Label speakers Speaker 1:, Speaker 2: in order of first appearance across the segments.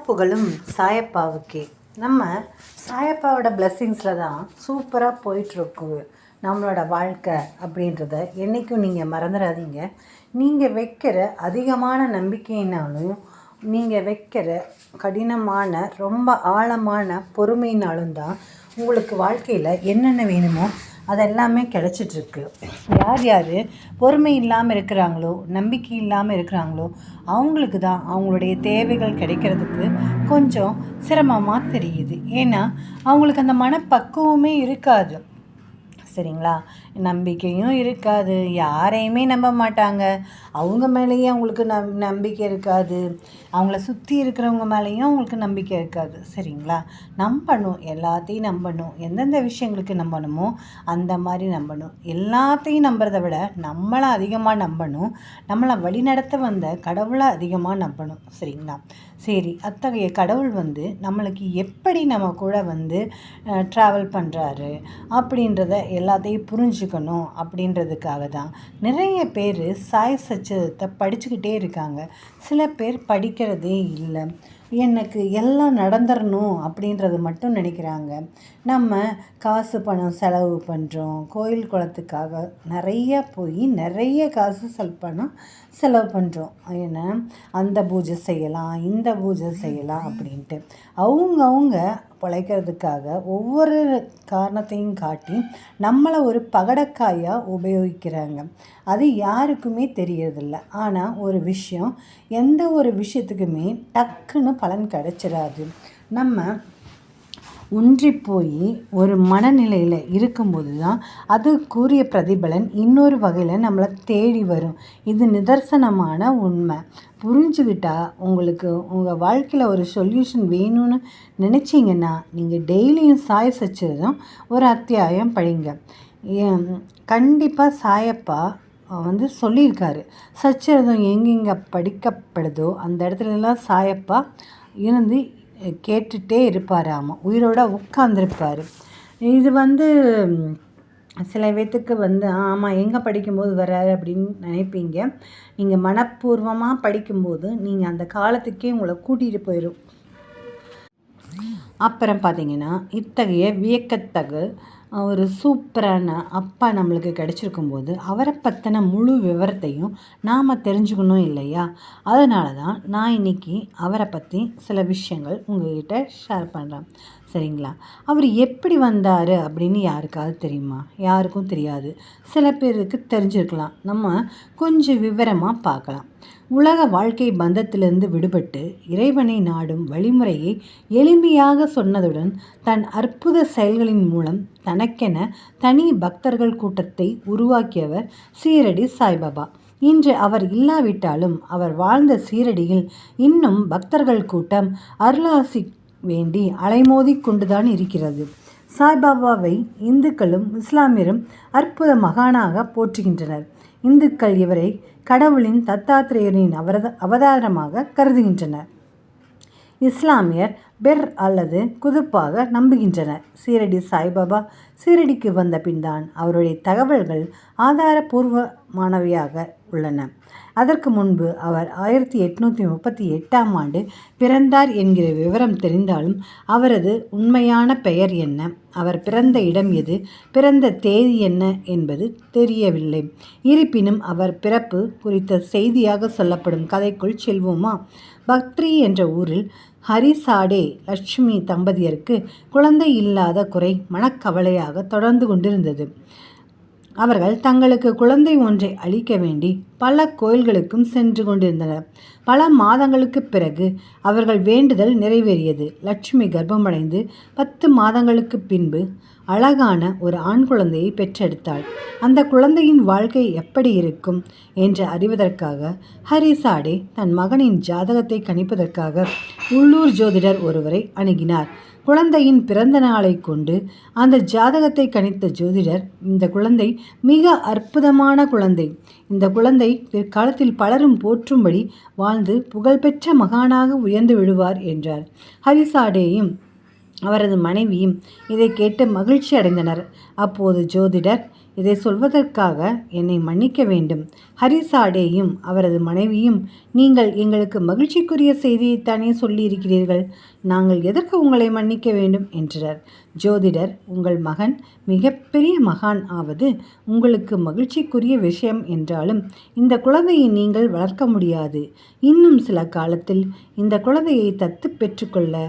Speaker 1: புகழும் சாயப்பாவுக்கே. நம்ம சாயப்பாவோட பிளெஸ்ஸிங்ஸில் தான் சூப்பராக போயிட்டுருக்கு நம்மளோட வாழ்க்கை அப்படின்றத என்றைக்கும் நீங்கள் மறந்துடாதீங்க. நீங்கள் வைக்கிற அதிகமான நம்பிக்கையினாலும் நீங்கள் வைக்கிற கடினமான ரொம்ப ஆழமான பொறுமையினாலும் தான் உங்களுக்கு வாழ்க்கையில் என்னென்ன வேணுமோ அதெல்லாமே கிடச்சிட்ருக்கு. யார் யார் பொறுமை இல்லாமல் இருக்கிறாங்களோ, நம்பிக்கை இல்லாமல் இருக்கிறாங்களோ, அவங்களுக்கு தான் அவங்களுடைய தேவைகள் கிடைக்கிறதுக்கு கொஞ்சம் சிரமமாக தெரியுது. ஏன்னா அவங்களுக்கு அந்த மனப்பக்குவமே இருக்காது. சரிங்களா? நம்பிக்கையும் இருக்காது, யாரையுமே நம்ப மாட்டாங்க, அவங்க மேலேயே அவங்களுக்கு நம்பிக்கை இருக்காது, அவங்கள சுற்றி இருக்கிறவங்க மேலேயும் அவங்களுக்கு நம்பிக்கை இருக்காது. சரிங்களா? நம்பணும், எல்லாத்தையும் நம்பணும். எந்தெந்த விஷயங்களுக்கு நம்பணுமோ அந்த மாதிரி நம்பணும். எல்லாத்தையும் நம்புறதை விட நம்மளை அதிகமாக நம்பணும். நம்மளை வழிநடத்த வந்த கடவுளை அதிகமாக நம்பணும். சரிங்களா? சரி, அத்தகைய கடவுள் நம்மளுக்கு எப்படி நம்ம கூட ட்ராவல் பண்ணுறாரு அப்படின்றத எல்லாத்தையும் புரிஞ்சுக்கணும் அப்படின்றதுக்காக தான் நிறைய பேர் சாய் சச்சரிதத்தை படிச்சுக்கிட்டே இருக்காங்க. சில பேர் படிக்கிறதே இல்லை. எனக்கு எல்லாம் நடந்துடணும் அப்படின்றது மட்டும் நினைக்கிறாங்க. நம்ம காசு பணம் செலவு பண்ணுறோம், கோயில் குளத்துக்காக நிறைய காசு செலவு பண்ணுறோம். ஏன்னா அந்த பூஜை செய்யலாம், இந்த பூஜை செய்யலாம் அப்படின்ட்டு அவங்க பிழைக்கிறதுக்காக ஒவ்வொரு காரணத்தையும் காட்டி நம்மளை ஒரு பகடக்காயாக உபயோகிக்கிறாங்க. அது யாருக்குமே தெரியறதில்ல. ஆனால் ஒரு விஷயம், எந்த ஒரு விஷயத்துக்குமே டக்குன்னு பலன் கிடைச்சிடாது. நம்ம ஒன்றி போய் ஒரு மனநிலையில் இருக்கும்போது தான் அதுக்குரிய பிரதிபலன் இன்னொரு வகையில் நம்மளை தேடி வரும். இது நிதர்சனமான உண்மை. புரிஞ்சுக்கிட்டா உங்களுக்கு உங்கள் வாழ்க்கையில் ஒரு சொல்யூஷன் வேணும்னு நினச்சிங்கன்னா நீங்கள் டெய்லியும் சாய சச்சரிதம் ஒரு அத்தியாயம் படிங்க. கண்டிப்பாக சாயப்பா சொல்லியிருக்காரு, சச்சரிதம் எங்கெங்கே படிக்கப்படுதோ அந்த இடத்துலலாம் சாயப்பா இருந்து கேட்டுகிட்டே இருப்பாராம், உயிரோட உட்கார்ந்துருப்பார். இது சில பேத்துக்கு ஆமாம் எங்கே படிக்கும்போது வராரு அப்படின்னு நினைப்பீங்க. நீங்கள் மனப்பூர்வமாக படிக்கும்போது நீங்கள் அந்த காலத்துக்கே உங்களை கூட்டிகிட்டு போயிடும். அப்புறம் பார்த்தீங்கன்னா, இத்தகைய வியக்கத்தகு ஒரு சூப்பரான அப்பா நம்மளுக்கு கிடச்சிருக்கும்போது அவரை பற்றின முழு விவரத்தையும் நாம் தெரிஞ்சுக்கணும் இல்லையா? அதனால தான் நான் இன்றைக்கி அவரை பற்றி சில விஷயங்கள் உங்கள்கிட்ட ஷேர் பண்ணுறேன். சரிங்களா? அவர் எப்படி வந்தார் அப்படின்னு யாருக்காவது தெரியுமா? யாருக்கும் தெரியாது. சில பேருக்கு தெரிஞ்சிருக்கலாம். நம்ம கொஞ்சம் விவரமாக பார்க்கலாம். உலக வாழ்க்கை பந்தத்திலிருந்து விடுபட்டு இறைவனை நாடும் வழிமுறையை எளிமையாக சொன்னதுடன் தன் அற்புத செயல்களின் மூலம் தனக்கென தனி பக்தர்கள் கூட்டத்தை உருவாக்கியவர் சீரடி சாய்பாபா. இன்று அவர் இல்லாவிட்டாலும் அவர் வாழ்ந்த சீரடியில் இன்னும் பக்தர்கள் கூட்டம் அருளாசி வேண்டி அலைமோதி கொண்டுதான் இருக்கிறது. சாய்பாபாவை இந்துக்களும் இஸ்லாமியரும் அற்புத மகானாக போற்றுகின்றனர். இந்துக்கள் இவரை கடவுளின் தத்தாத்திரேயரின் அவதாரமாக கருதுகின்றனர். இஸ்லாமியர் பெர் அல்லது குதுப்பாக நம்புகின்றனர். சீரடி சாய்பாபா சீரடிக்கு வந்த பின்தான் அவருடைய தகவல்கள் ஆதாரபூர்வமானவையாக உள்ளன. அதற்கு முன்பு அவர் 1838 பிறந்தார் என்கிற விவரம் தெரிந்தாலும் அவரது உண்மையான பெயர் என்ன, அவர் பிறந்த இடம் எது, பிறந்த தேதி என்ன என்பது தெரியவில்லை. இருப்பினும் அவர் பிறப்பு குறித்த செய்தியாக சொல்லப்படும் கதைக்குள் செல்வோமா? பக்த்ரி என்ற ஊரில் ஹரிசாடே லட்சுமி தம்பதியருக்கு குழந்தை இல்லாத குறை மனக்கவலையாக தொடர்ந்து கொண்டிருந்தது. அவர்கள் தங்களுக்கு குழந்தை ஒன்றை அளிக்க வேண்டி பல கோயில்களுக்கும் சென்று கொண்டிருந்தனர். பல மாதங்களுக்கு பிறகு அவர்கள் வேண்டுதல் நிறைவேறியது. லட்சுமி கர்ப்பமடைந்து 10 மாதங்களுக்கு பின்பு அழகான ஒரு ஆண் குழந்தையை பெற்றெடுத்தாள். அந்த குழந்தையின் வாழ்க்கை எப்படி இருக்கும் என்று அறிவதற்காக ஹரிசாடே தன் மகனின் ஜாதகத்தை கணிப்பதற்காக உள்ளூர் ஜோதிடர் ஒருவரை அணுகினார். குழந்தையின் பிறந்த நாளை கொண்டு அந்த ஜாதகத்தை கணித்த ஜோதிடர், இந்த குழந்தை மிக அற்புதமான குழந்தை, இந்த குழந்தை பிற்காலத்தில் பலரும் போற்றும்படி வாழ்ந்து புகழ்பெற்ற மகானாக உயர்ந்து விடுவார் என்றார். ஹரிசாடேயும் அவரது மனைவியும் இதை கேட்டு மகிழ்ச்சி அடைந்தனர். அப்போது ஜோதிடர், இதை சொல்வதற்காக என்னை மன்னிக்க வேண்டும். ஹரிசாடேயும் அவரது மனைவியும் நீங்கள் எங்களுக்கு மகிழ்ச்சிக்குரிய செய்தியைத்தானே சொல்லியிருக்கிறீர்கள். நாங்கள் எதற்கு உங்களை மன்னிக்க வேண்டும் என்றார். ஜோதிடர், உங்கள் மகன் மிகப்பெரிய மகான் ஆவது உங்களுக்கு மகிழ்ச்சிக்குரிய விஷயம் என்றாலும் இந்த குழந்தையை நீங்கள் வளர்க்க முடியாது. இன்னும் சில காலத்தில் இந்த குழந்தையை தத்து பெற்றுக்கொள்ள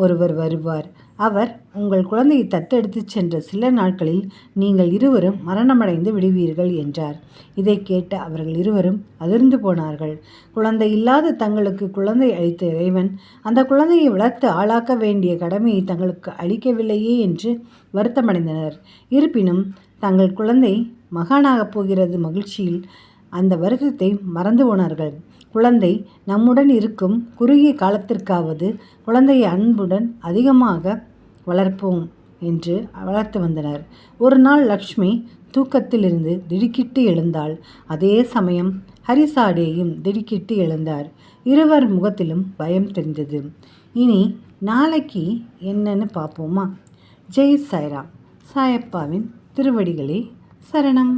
Speaker 1: ஒருவர் வருவார். அவர் உங்கள் குழந்தையை தத்தெடுத்து சென்ற சில நாட்களில் நீங்கள் இருவரும் மரணமடைந்து விடுவீர்கள் என்றார். இதை கேட்ட அவர்கள் இருவரும் அதிர்ந்து போனார்கள். குழந்தை இல்லாத தங்களுக்கு குழந்தை அளித்த இறைவன் அந்த குழந்தையை வளர்த்து ஆளாக்க வேண்டிய கடமையை தங்களுக்கு அளிக்கவில்லையே என்று வருத்தமடைந்தனர். இருப்பினும் தங்கள் குழந்தை மகானாகப் போகிறது மகிழ்ச்சியில் அந்த வருத்தத்தை மறந்து போனார்கள். குழந்தை நம்முடன் இருக்கும் குறுகிய காலத்திற்காவது குழந்தையை அன்புடன் அதிகமாக வளர்ப்போம் என்று வளர்த்து வந்தனர். ஒரு நாள் லக்ஷ்மி தூக்கத்திலிருந்து திடுக்கிட்டு எழுந்தாள். அதே சமயம் ஹரிசாடேயும் திடுக்கிட்டு எழுந்தார். இருவர் முகத்திலும் பயம் தெரிந்தது. இனி நாளைக்கு என்னன்னு பார்ப்போமா? ஜெய் சாய்ராம். சாயப்பாவின் திருவடிகளே சரணம்.